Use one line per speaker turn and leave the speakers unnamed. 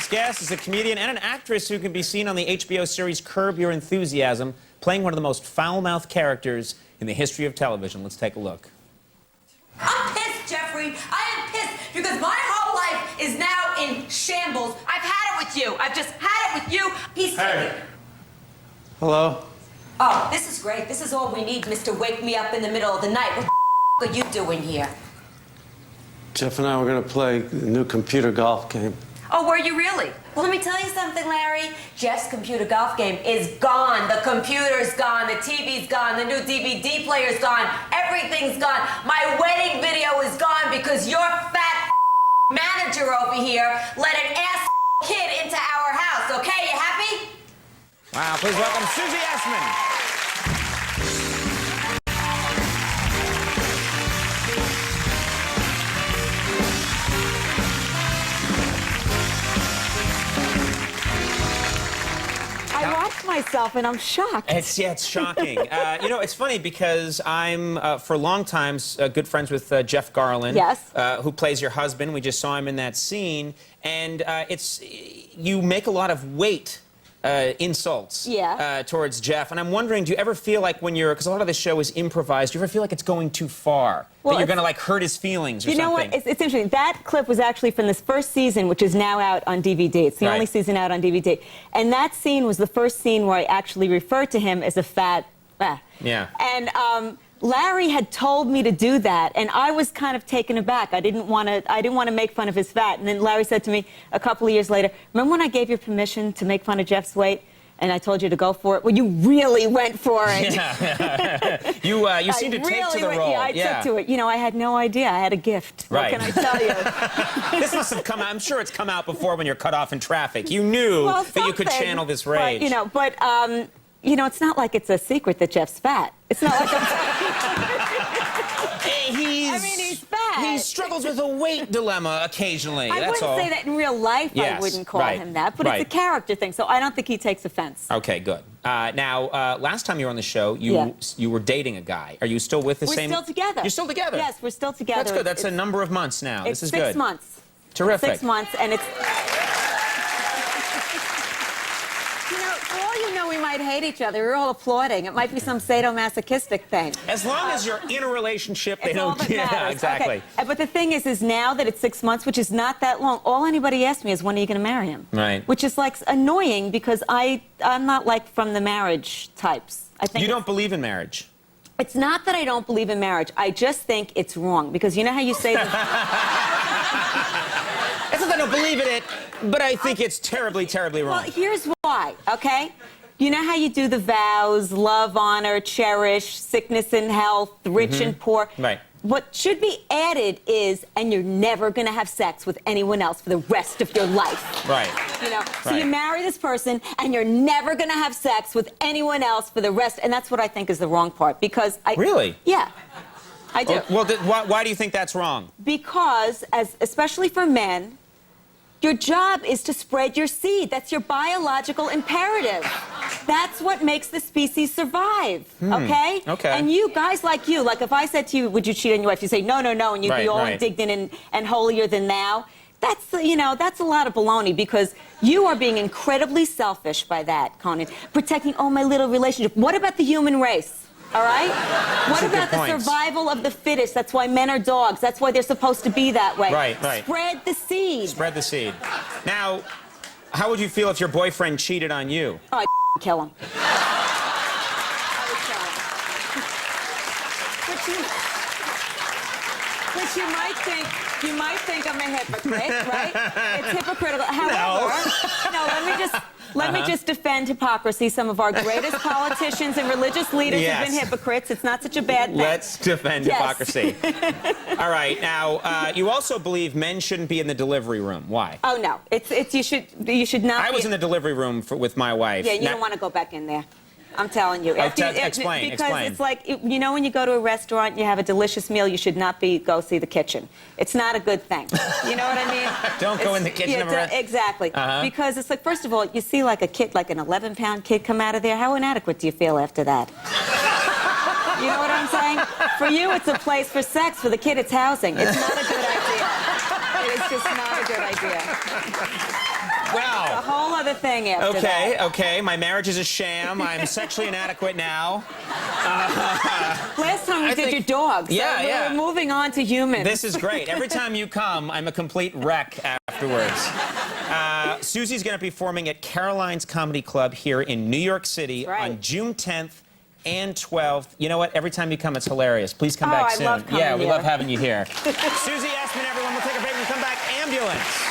next guest is a comedian and an actress who can be seen on the HBO series Curb Your Enthusiasm, playing one of the most foul-mouthed characters in the history of television. Let's take a look.
I'm pissed, Jeffrey. I am pissed because my whole life is now in shambles. I've had it with you. I've just had it with you. He's
Hey. Hello?
Oh, this is great. This is all we need, Mr. Wake Me Up in the Middle of the Night. What the are you doing here?
Jeff and I were going to play a new computer golf game.
Oh, were you really? Well, let me tell you something, Larry. Jeff's computer golf game is gone. The computer's gone. The TV's gone. The new DVD player's gone. Everything's gone. My wedding video is gone because your fat manager over here let an ass kid into our house. Okay, you happy?
Wow, please welcome Susie Essman.
I watched myself and I'm shocked.
It's shocking. You know, it's funny because I'm, for a long time, good friends with Jeff Garlin.
Yes.
Who plays your husband. We just saw him in that scene. And you make a lot of weight insults towards Jeff. And I'm wondering, do you ever feel like when you're, because a lot of the show is improvised, do you ever feel like it's going too far? Well, that you're going to, like, hurt his feelings or something?
You know what? It's interesting. That clip was actually from this first season, which is now out on DVD. It's the only season out on DVD. And that scene was the first scene where I actually referred to him as a fat...
Yeah.
And Larry had told me to do that, and I was kind of taken aback. I didn't want to make fun of his fat. And then Larry said to me a couple of years later, remember when I gave you permission to make fun of Jeff's weight? And I told you to go for it. Well, you really went for it.
Yeah. you seem to take to the role.
Yeah, I took to it. You know, I had no idea. I had a gift.
Right.
What can I tell you?
This must have come out. I'm sure it's come out before when you're cut off in traffic. You knew that you could channel this rage.
But, you know, it's not like it's a secret that Jeff's fat. It's not like he's fat.
He struggles with a weight dilemma occasionally.
I wouldn't say that in real life.
Yes,
I wouldn't call him that, but it's a character thing, so I don't think he takes offense.
Okay, good. Now, last time you were on the show, you were dating a guy. Are you still with the same?
We're still together.
You're still together?
Yes, we're still together.
That's good. That's a number of months now. This is good.
6 months.
Terrific.
6 months, and it's... We might hate each other. We're all applauding. It might be some sadomasochistic thing.
As long as you're in a relationship, they don't care.
Yeah,
exactly.
Okay. But the thing is now that it's 6 months, which is not that long, all anybody asks me is, when are you going to marry him?
Right.
Which is, like, annoying because I'm not, like, from the marriage types. I think
you don't believe in marriage?
It's not that I don't believe in marriage. I just think it's wrong. Because you know how you say that...
It's not that I don't believe in it, but I think it's terribly, terribly wrong.
Well, here's why, okay? You know how you do the vows, love, honor, cherish, sickness and health, rich and poor?
Right.
What should be added is, and you're never going to have sex with anyone else for the rest of your life.
Right.
You know, so you marry this person, and you're never going to have sex with anyone else for the rest, and that's what I think is the wrong part, because I...
Really?
Yeah, I do.
Well, why do you think that's wrong?
Because, especially for men, your job is to spread your seed. That's your biological imperative. That's what makes the species survive, okay?
Okay.
And you, guys like you, like if I said to you, would you cheat on your wife? You say, no, no, no, and you'd be all indignant and holier than thou. That's, you know, that's a lot of baloney because you are being incredibly selfish by that, Conan. Protecting, oh, my little relationship. What about the human race? All right? What about the survival of the fittest? That's why men are dogs. That's why they're supposed to be that way.
Right.
Spread the seed.
Spread the seed. Now, how would you feel if your boyfriend cheated on you?
Oh, I'd kill him. Which you might think I'm a hypocrite, right? It's hypocritical. However, let me just defend hypocrisy. Some of our greatest politicians and religious leaders have been hypocrites. It's not such a bad thing.
Let's defend hypocrisy. All right. Now, you also believe men shouldn't be in the delivery room. Why?
Oh no. You should not.
I was in the delivery room with my wife.
Yeah, you don't want to go back in there. I'm telling you.
Explain.
Because it's like, you know, when you go to a restaurant, you have a delicious meal, you should not go see the kitchen. It's not a good thing. You know what I mean?
Don't go in the kitchen of a restaurant.
Exactly. Because it's like, first of all, you see like a kid, like an 11-pound kid come out of there. How inadequate do you feel after that? You know what I'm saying? For you, it's a place for sex. For the kid, it's housing. It's not a good idea. It is just not a good idea.
Wow.
A whole other thing after that.
Okay. My marriage is a sham. I'm sexually inadequate now.
Last time we did your dogs.
Yeah.
We're moving on to humans.
This is great. Every time you come, I'm a complete wreck afterwards. Susie's going to be performing at Caroline's Comedy Club here in New York City on June 10th and 12th. You know what? Every time you come, it's hilarious. Please come back soon.
I love coming
Yeah, we
here.
love having you here. Susie Essman, everyone. We'll take a break and come back. Ambulance.